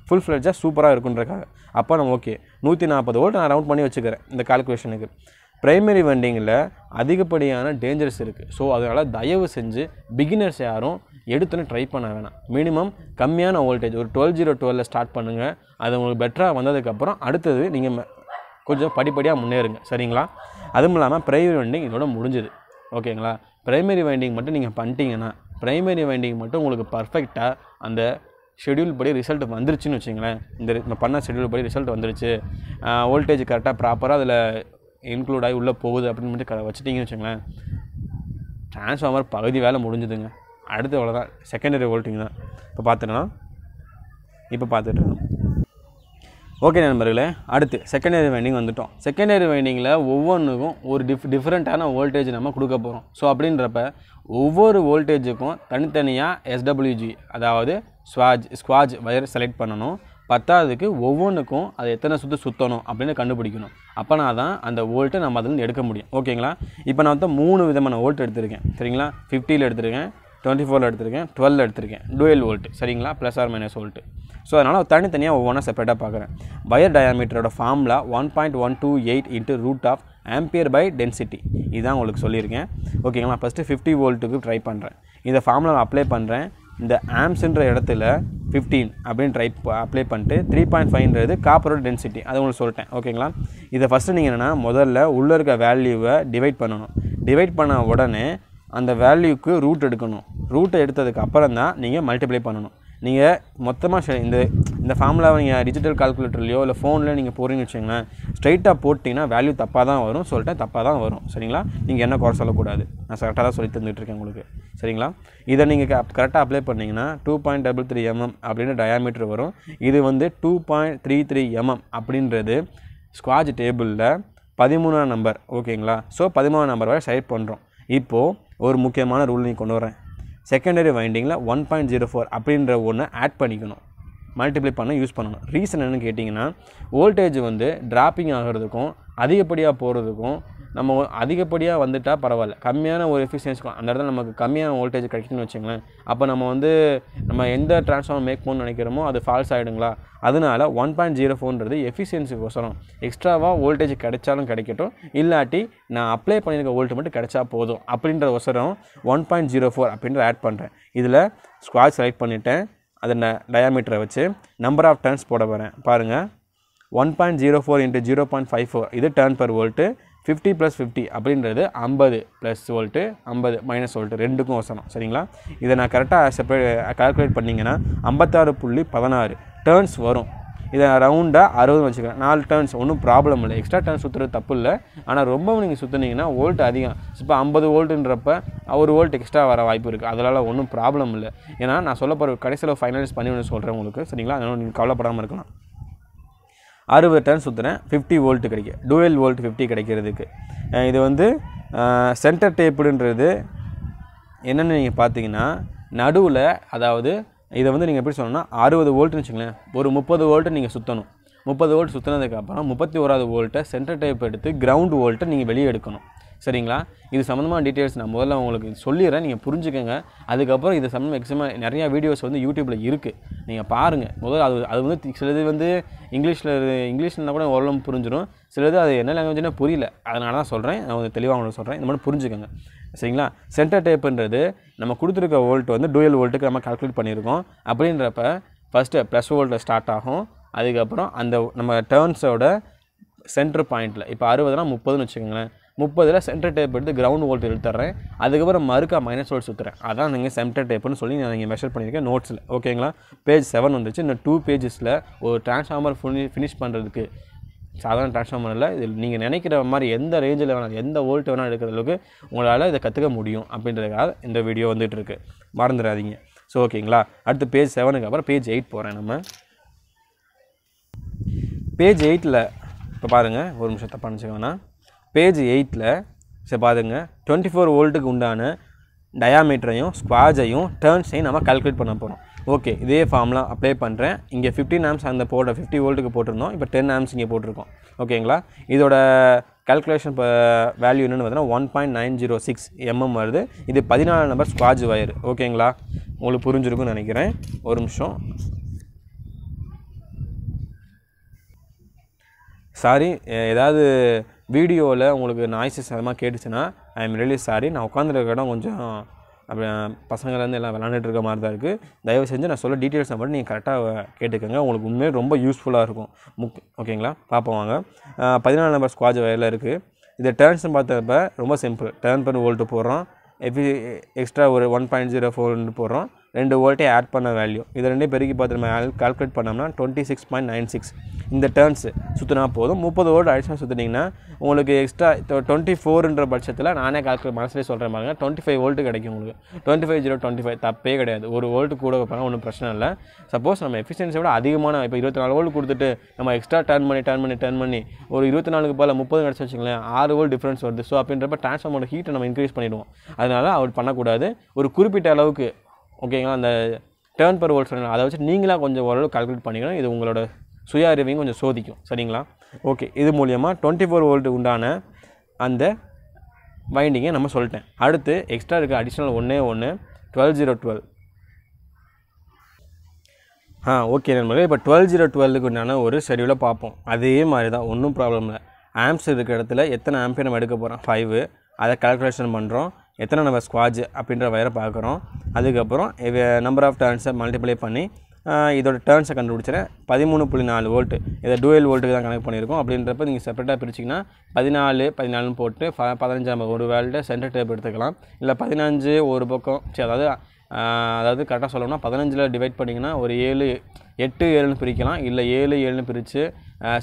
ஃபுல் ஃப்ளெட்ஜாக சூப்பராக இருக்குன்றக்காக. அப்போ நம்ம ஓகே 140 வோல்ட் நான் ரவுண்ட் பண்ணி வச்சுக்கிறேன் இந்த கால்குலேஷனுக்கு. ப்ரைமரி வெண்டிங்கில் அதிகப்படியான டேஞ்சர்ஸ் இருக்குது. ஸோ அதனால் தயவு செஞ்சு பிகினர்ஸ் யாரும் எடுத்துன்னு ட்ரை பண்ண வேணாம். மினிமம் கம்மியான வோல்டேஜ் ஒரு 12/012 ஸ்டார்ட் பண்ணுங்கள். அது உங்களுக்கு பெட்டராக வந்ததுக்கப்புறம் அடுத்தது நீங்கள் கொஞ்சம் படிப்படியாக முன்னேறுங்க சரிங்களா. அதுவும் இல்லாமல் ப்ரைமரி வைண்டிங் இதோட முடிஞ்சுது. ஓகேங்களா, ப்ரைமரி வைண்டிங் மட்டும் நீங்கள் பண்ணிட்டீங்கன்னா ப்ரைமரி வைண்டிங் மட்டும் உங்களுக்கு பர்ஃபெக்டாக அந்த ஷெடியூல் படி ரிசல்ட் வந்துருச்சுன்னு வச்சுங்களேன். இந்த பண்ண ஷெடியூல் படி ரிசல்ட் வந்துருச்சு, வோல்டேஜ் கரெக்டாக ப்ராப்பராக அதில் இன்க்ளூட் ஆகி உள்ளே போகுது அப்படின்னு மட்டும் வச்சுட்டிங்கன்னு வச்சுங்களேன், ட்ரான்ஸ்ஃபார்மர் பகுதி வேலை முடிஞ்சுதுங்க. அடுத்து அவ்வளோதான், செகண்டரி வோல்டிங் தான் இப்போ பார்த்துட்டு ஓகே நண்பர்களே. அடுத்து செகண்டரி வைண்டிங் வந்துட்டோம். செகண்டரி வைண்டிங்கில் ஒவ்வொன்றுக்கும் ஒரு டிஃப்ரெண்ட்டான வோல்டேஜ் நம்ம கொடுக்க போகிறோம். ஸோ அப்படின்றப்ப ஒவ்வொரு வோல்டேஜுக்கும் தனித்தனியாக எஸ்டபிள்யூஜி அதாவது ஸ்குவாஜ் வயர் செலக்ட் பண்ணணும். பத்தாவதுக்கு ஒவ்வொன்றுக்கும் அது எத்தனை சுற்றணும் அப்படின்னு கண்டுபிடிக்கணும். அப்போனா தான் அந்த வோல்ட்டை நம்ம அதில் எடுக்க முடியும். ஓகேங்களா? இப்போ நான் வந்து 3 விதமான வோல்ட் எடுத்திருக்கேன். சரிங்களா? 50 எடுத்திருக்கேன், 24 எடுத்திருக்கேன், 12 எடுத்திருக்கேன். Dual volt. சரிங்களா? +or- volt. ஸோ அதனால் தனித்தனியாக ஒவ்வொன்றா செப்பரேட்டாக பார்க்குறேன். வயர் டயாமீட்டரோட ஃபார்முலா 1.128 × Ampere/density. இதுதான் உங்களுக்கு சொல்லியிருக்கேன். ஓகேங்களா? ஃபஸ்ட்டு 50 வோல்ட்டுக்கு ட்ரை பண்ணுறேன். இந்த ஃபார்முலா அப்ளை பண்ணுறேன். இந்த ஆம்ஸ்ன்ற இடத்துல 15 அப்படின்னு அப்ளை பண்ணிட்டு 3.5ன்றது காப்பரோட டென்சிட்டி, அதை உங்களுக்கு சொல்லிட்டேன். ஓகேங்களா? இதை ஃபஸ்ட்டு நீங்கள் என்னென்னா முதல்ல உள்ளே இருக்க வேல்யூவை டிவைட் பண்ணணும். டிவைட் பண்ண உடனே அந்த வேல்யூக்கு ரூட் எடுக்கணும். ரூட்டை எடுத்ததுக்கு அப்புறம் தான் நீங்கள் மல்டிப்ளை பண்ணணும். நீங்கள் மொத்தமாக இந்த ஃபார்முலாவை நீங்கள் டிஜிட்டல் கால்குலேட்டர்லையோ இல்லை ஃபோனில் நீங்கள் போகிறீங்கன்னு வச்சிங்களேன், ஸ்ட்ரைட்டாக போட்டிங்கன்னா வேல்யூ தப்பாக தான் வரும். சொல்லிட்டேன், தப்பாக தான் வரும். சரிங்களா? நீங்கள் என்ன குறை சொல்லக்கூடாது, நான் கரெக்டாக தான் சொல்லி தந்துட்டுருக்கேன் உங்களுக்கு. சரிங்களா? இதை நீங்கள் கரெக்டாக அப்ளை பண்ணிங்கன்னா 2.33 mm அப்படின்னு டயாமீட்டர் வரும். இது வந்து 2.33 mm அப்படின்றது ஸ்குவாஜ் டேபிளில் 13ஆம் நம்பர். ஓகேங்களா? ஸோ 13ஆம் நம்பர் வரை செலக்ட் பண்ணுறோம். இப்போது ஒரு முக்கியமான ரூல் நீங்கள் கொண்டு வரேன். செகண்டரி வைண்டிங்கில் 1.04 அப்படின்ற ஒன்று ஆட் பண்ணிக்கணும், மல்டிப்ளை பண்ண யூஸ் பண்ணணும். ரீசன் என்னென்னு கேட்டிங்கன்னா, வோல்டேஜ் வந்து டிராப்பிங் ஆகிறதுக்கும் அதிகப்படியாக போகிறதுக்கும் நம்ம அதிகப்படியாக வந்துட்டால் பரவாயில்ல, கம்மியான ஒரு எஃபிஷியன்சிக்கும் அந்த இடத்துல நமக்கு கம்மியான வோல்டேஜ் கிடைக்குன்னு வச்சுங்களேன், அப்போ நம்ம எந்த ட்ரான்ஸ்ஃபார்மர் மேக் பண்ணணும்னு நினைக்கிறோமோ அது ஃபால்ஸ் ஆகிடுங்களா. அதனால் 1.04ன்றது எஃபிஷியன்சிக்கோசரம் எக்ஸ்ட்ராவாக வோல்டேஜ் கிடைச்சாலும் கிடைக்கட்டும், இல்லாட்டி நான் அப்ளை பண்ணியிருக்க வோல்ட் மட்டும் கிடைச்சா போதும் அப்படின்ற ஒசரம் 1.04 அப்படின்ற ஆட் பண்ணுறேன். இதில் ஸ்குவாட் செலக்ட் பண்ணிவிட்டேன். அதை டயாமீட்டரை வச்சு நம்பர் ஆஃப் டர்ன்ஸ் போட போகிறேன். பாருங்கள், 1.04 × 0.54 இது டர்ன் பர் வோல்ட்டு. 50 + 50 அப்படின்றது 50 + வோல்ட்டு, 50 - வோல்ட்டு ரெண்டுக்கும் வசனம். சரிங்களா? இதை நான் கரெக்டாக கால்குலேட் பண்ணிங்கன்னா 56.16 டர்ன்ஸ் வரும். இதை ரவுண்டாக 60 வச்சுக்கிறேன். 4 டர்ன்ஸ் ஒன்றும் ப்ராப்ளம் இல்லை. எக்ஸ்ட்ரா டர்ன்ஸ் சுற்றுறது தப்பு இல்லை. ஆனால் ரொம்ப நீங்கள் சுற்றுனீங்கன்னா வோல்ட் அதிகம். இப்போ 50 வோல்ட்டுன்றப்ப 1 வோல்ட் எக்ஸ்ட்ரா வர வாய்ப்பு இருக்குது. அதனால் ஒன்றும் ப்ராப்ளம் இல்லை. ஏன்னா நான் சொல்ல போகிற கடைசியில் ஃபைனலைஸ் பண்ணி ஒன்று சொல்கிறேன் உங்களுக்கு. சரிங்களா? அதனால் நீங்கள் கவலைப்படாமல் இருக்கலாம். 60 டர்ன் சுற்றுறேன், 50 வோல்ட்டு கிடைக்கும். டூயல் வோல்ட் 50 கிடைக்கிறதுக்கு இது வந்து சென்டர் டேப்புன்றது என்னென்னு நீங்கள் பார்த்தீங்கன்னா, நடுவில் அதாவது இதை வந்து நீங்கள் எப்படி சொல்லணும்னா 60 வோல்ட்டுன்னு வச்சுங்களேன், ஒரு 30 வோல்ட்டு நீங்கள் சுற்றணும். 30 வோல்ட் சுற்றினதுக்கப்புறம் 31வது வோல்ட்டை சென்டர் டேப் எடுத்து கிரவுண்ட் வோல்ட்டை நீங்கள் வெளியே எடுக்கணும். சரிங்களா? இது சம்மந்தமான டீட்டெயில்ஸ் நான் முதல்ல உங்களுக்கு சொல்லிடுறேன், நீங்கள் புரிஞ்சுக்கோங்க. அதுக்கப்புறம் இது சம்மந்தமாக மேக்ஸிமம் நிறையா வீடியோஸ் வந்து யூடியூப்பில் இருக்குது, நீங்கள் பாருங்கள். முதல்ல அது வந்து சிலது வந்து இங்கிலீஷ்னா கூட ஓரளவு புரிஞ்சிடும், சிலது அது என்ன லாங்குவேஜ்னே புரியல. அதனால தான் சொல்கிறேன், நான் வந்து தெளிவாக உங்களுக்கு சொல்கிறேன், இந்த மாதிரி புரிஞ்சுக்கோங்க. சரிங்களா? சென்டர் டேப்புன்றது நம்ம கொடுத்துருக்க வோல்ட் வந்து டூயல் வோல்ட்டுக்கு நம்ம கால்குலேட் பண்ணியிருக்கோம். அப்படின்றப்ப ஃபஸ்ட்டு ப்ளஸ் வோல்ட்டில் ஸ்டார்ட் ஆகும். அதுக்கப்புறம் அந்த நம்ம டர்ன்ஸோட சென்டர் பாயிண்ட்டில் இப்போ 60னா 30ன்னு வச்சுக்கோங்களேன், 30ல் சென்டர் டேப் எடுத்து கிரவுண்ட் வோல்ட் எடுத்துறேன். அதுக்கப்புறம் மறுக்கா -வோல்ட் சுற்றுறேன். அதான் நீங்கள் சென்டர் டேப்புன்னு சொல்லி நான் இங்கே மெஷர் பண்ணியிருக்கேன் நோட்ஸில். ஓகேங்களா? பேஜ் 7 வந்துச்சு. இன்னும் 2 பேஜஸில் ஒரு டிரான்ஸ்ஃபார்மர் ஃபினிஷ் பண்ணுறதுக்கு சாதாரண டிரான்ஸ்ஃபார்மரில் இதில் நீங்கள் நினைக்கிற மாதிரி எந்த ரேஞ்சில் வேணாலும் எந்த வோல்ட் வேணால் எடுக்கிற அளவுக்கு உங்களால் இதை கற்றுக்க முடியும் அப்படின்றதுக்காக இந்த வீடியோ வந்துகிட்ருக்கு, மறந்துடாதீங்க. ஸோ ஓகேங்களா? அடுத்து பேஜ் 7க்கு அப்புறம் பேஜ் 8 போகிறேன். நம்ம பேஜ் 8ல் இப்போ பாருங்கள், ஒரு நிமிஷம் தப்பாக நினச்சிக்கோன்னா, பேஜ் 8ல் சரி பாருங்கள், 24 வோல்ட்டுக்கு உண்டான டயாமீட்டரையும் ஸ்குவாஜையும் டர்ன்ஸையும் நம்ம கால்குலேட் பண்ண போகிறோம். ஓகே, இதே ஃபார்ம்லாம் அப்ளை பண்ணுறேன். இங்கே 15 ஆம்ஸ் அந்த 50 வோல்ட்டுக்கு போட்டிருந்தோம், இப்போ 10 ஆம்ஸ் இங்கே போட்டிருக்கோம். ஓகேங்களா? இதோட கால்குலேஷன் இப்போ வேல்யூ என்னென்னு பார்த்தீங்கன்னா 1.906 mm வருது. இது 14 நம்பர் ஸ்குவாஜ் வயர். ஓகேங்களா? உங்களுக்கு புரிஞ்சிருக்குன்னு நினைக்கிறேன். ஒரு நிமிஷம், சாரி, ஏதாவது வீடியோவில் உங்களுக்கு நாய்ஸஸ் அதிகமாக கேட்டுச்சுன்னா ஐ எம் ரியலி சாரி. நான் உட்காந்துருக்க இடம் கொஞ்சம் அப்படி பசங்கள்லேருந்து எல்லாம் விளாண்டுட்டு இருக்க மாதிரி தான் இருக்குது. தயவு செஞ்சு நான் சொல்ல டீட்டெயில்ஸை மட்டும் நீங்கள் கரெக்டாக கேட்டுக்கோங்க, உங்களுக்கு உண்மையே ரொம்ப யூஸ்ஃபுல்லாக இருக்கும். ஓகேங்களா? பார்ப்போம் வாங்க. 14 நம்பர் ஸ்குவாஜ் வயரில் இருக்குது. இது டர்ன்ஸ்னு பார்த்தப்ப ரொம்ப சிம்பிள். டர்ன் பர் வோல்ட்டு போடுறோம். எக்ஸ்ட்ரா ஒரு 1.04 போடுறோம், 2 வோல்ட்டே ஆட் பண்ண வேல்யூ, இதை ரெண்டே பெருக்கி பார்த்து நம்ம கால்குலேட் பண்ணோம்னா 26.96 இந்த டர்ன்ஸு சுற்றினா போதும். 30 வோல்ட் அடிஷனல் சுற்றிட்டிங்கன்னா உங்களுக்கு எக்ஸ்ட்ரா 24ன்ற பட்சத்தில் நானே கால்குலேட் மனசுலேயே சொல்கிறேன் பாருங்க, 25 வோல்ட்டு கிடைக்கும் உங்களுக்கு. 25 தப்பே கிடையாது. ஒரு வோல்ட்டு கூட வைப்பாங்க, ஒன்றும் பிரச்சனை இல்லை. சப்போஸ் நம்ம எஃபிஷியன்சியை விட அதிகமான இப்போ 24 வோல்ட் கொடுத்துட்டு நம்ம எக்ஸ்ட்ரா டர்ன் பண்ணி ஒரு 24க்கு பதில் 30 கிடச்சி வச்சுங்களேன், 6 வோல்ட் டிஃப்ரென்ஸ் வருது. ஸோ அப்படின்றப்ப ட்ரான்ஸ்ஃபார்மரோட ஹீட்டை நம்ம இன்க்ரீஸ் பண்ணிவிடுவோம். அதனால் அவர் பண்ணக்கூடாது. ஒரு குறிப்பிட்ட அளவுக்கு ஓகேங்களா, அந்த டர்ன் பர் வோல்ட் சொன்னாங்க, அதை வச்சு நீங்களாக கொஞ்சம் ஓரளவு கால்குலேட் பண்ணிக்கணும். இது உங்களோட சுய அறிவையும் கொஞ்சம் சோதிக்கும். சரிங்களா? ஓகே, இது மூலியமாக 24 வோல்ட் உண்டான அந்த வைண்டிங்கை நம்ம சொல்லிட்டேன். அடுத்து எக்ஸ்ட்ரா இருக்க அடிஷ்னல் ஒன்று 12012. ஓகே நண்பர்களே, இப்போ 12012க்கு உண்டான ஒரு ஷெடியூலை பார்ப்போம். அதே மாதிரி தான், ஒன்றும் ப்ராப்ளம் இல்லை. ஆம்ப்ஸ் இருக்கிற இடத்துல எத்தனை ஆம்பியர் நம்ம எடுக்க போகிறோம், 5, அதை கால்குலேஷன் பண்ணுறோம். எத்தனை நம்ம ஸ்குவாட்ச் அப்படின்ற வயரை பார்க்குறோம். அதுக்கப்புறம் நம்பர் ஆஃப் டர்ன்ஸை மல்டிப்ளை பண்ணி இதோட டர்ன்ஸை கண்டுபிடிச்சிடறேன். 13.4 வோல்ட்டு, இதை டூயல் வோல்ட்டுக்கு தான் கனெக்ட் பண்ணியிருக்கோம். அப்படின்றப்ப நீங்கள் செப்பரேட்டாக பிரிச்சிங்கன்னா 14 போட்டு 15 ஒரு வேல்ட்டை சென்டர் டேப் எடுத்துக்கலாம். இல்லை 15 ஒரு பக்கம், அதாவது கரெக்டாக சொல்லணும்னா 15 டிவைட் பண்ணிங்கன்னா ஒரு 8 7ன்னு பிரிக்கலாம். இல்லை 7 7ன்னு பிரித்து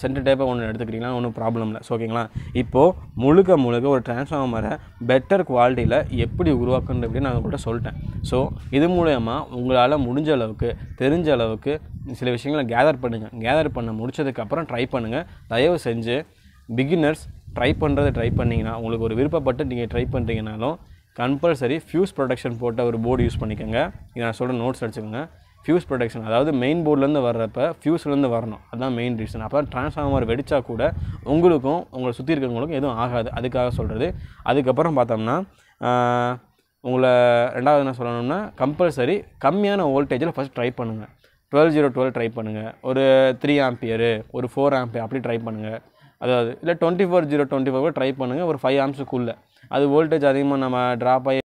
சென்டர் டேப்பை ஒன்று எடுத்துக்கிட்டிங்கன்னா ஒன்றும் ப்ராப்ளம் இல்லை. ஓகேங்களா? இப்போது முழுக்க ஒரு டிரான்ஸ்ஃபார்மரை பெட்டர் குவாலிட்டியில் எப்படி உருவாக்குறது அப்படின்னு நான் உங்கள்கிட்ட சொல்லிட்டேன். ஸோ இது மூலயமா உங்களால் முடிஞ்ச அளவுக்கு தெரிஞ்ச அளவுக்கு சில விஷயங்களை கேதர் பண்ணுங்கள். கேதர் பண்ண முடிச்சதுக்கப்புறம் ட்ரை பண்ணுங்கள். தயவு செஞ்சு பிகினர்ஸ் ட்ரை பண்ணிங்கன்னா உங்களுக்கு ஒரு விருப்பப்பட்டு நீங்கள் ட்ரை பண்ணுறீங்கனாலும் கம்பல்சரி ஃபியூஸ் ப்ரொடெக்ஷன் போட்ட ஒரு போர்டு யூஸ் பண்ணிக்கோங்க. இதை நான் சொல்கிற நோட்ஸ் அடிச்சுக்கோங்க. ஃபியூஸ் ப்ரொடெக்ஷன், அதாவது மெயின் போர்ட்லேருந்து வர்றப்ப ஃபியூஸ்லேருந்து வரணும். அதுதான் மெயின் ரீசன். அப்போ ட்ரான்ஸ்ஃபார்மர் வெடித்தா கூட உங்களுக்கும் உங்களை சுற்றி இருக்கிறவங்களுக்கும் எதுவும் ஆகாது. அதுக்காக சொல்கிறது. அதுக்கப்புறம் பார்த்தோம்னா உங்களை ரெண்டாவது என்ன சொல்லணும்னா, கம்பல்சரி கம்மியான வோல்டேஜில் ஃபஸ்ட் ட்ரை பண்ணுங்கள். 12012 ட்ரை பண்ணுங்கள். ஒரு 3 ஆம்பியர், ஒரு 4 ஆம்பியர் அப்படி ட்ரை பண்ணுங்கள். அதாவது இல்லை 24025 ட்ரை பண்ணுங்கள். ஒரு 5 ஆம்ஸுக்குள்ளே அது வோல்டேஜ் அதிகமாக நம்ம ட்ராப் ஆகி